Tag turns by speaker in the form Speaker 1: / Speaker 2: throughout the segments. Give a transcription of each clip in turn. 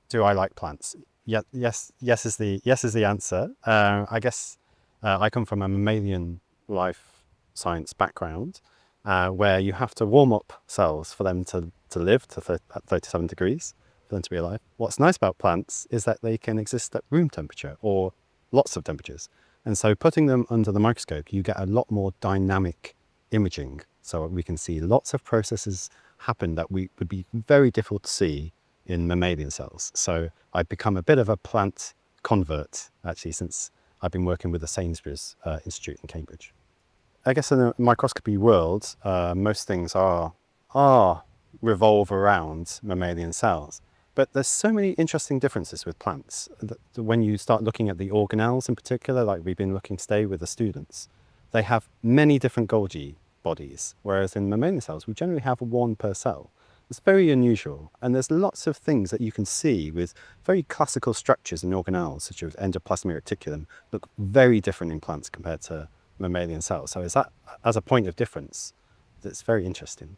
Speaker 1: Do I like plants? Yeah, yes is the answer. I guess I come from a mammalian life science background, where you have to warm up cells for them to live at 37 degrees for them to be alive. What's nice about plants is that they can exist at room temperature or lots of temperatures. And so putting them under the microscope, you get a lot more dynamic imaging. So we can see lots of processes happen that would be very difficult to see in mammalian cells. So I've become a bit of a plant convert, actually, since I've been working with the Sainsbury's Institute in Cambridge. I guess in the microscopy world, most things are revolve around mammalian cells. But there's so many interesting differences with plants that when you start looking at the organelles in particular, like we've been looking today with the students, they have many different Golgi bodies, whereas in mammalian cells, we generally have one per cell. It's very unusual, and there's lots of things that you can see with very classical structures in organelles, such as endoplasmic reticulum, look very different in plants compared to mammalian cells. So is that, as a point of difference, that's very interesting.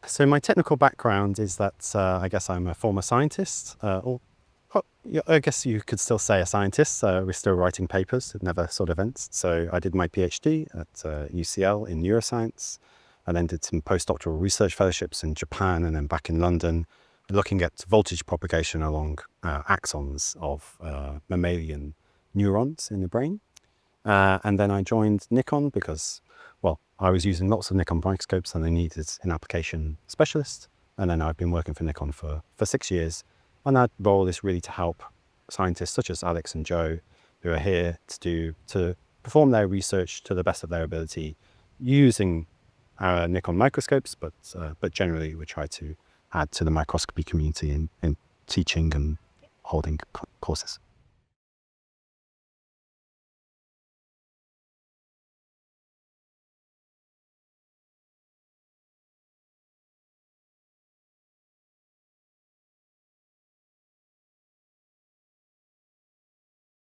Speaker 1: So my technical background is that I guess I'm a former scientist, I guess you could still say a scientist. We're still writing papers, it never sort of ends. So I did my PhD at UCL in neuroscience, and then did some postdoctoral research fellowships in Japan and then back in London, looking at voltage propagation along axons of mammalian neurons in the brain. And then I joined Nikon because, well, I was using lots of Nikon microscopes and they needed an application specialist. And then I've been working for Nikon for 6 years. And that role is really to help scientists such as Alex and Joe, who are here to perform their research to the best of their ability using Nikon microscopes, but generally we try to add to the microscopy community in teaching and holding courses.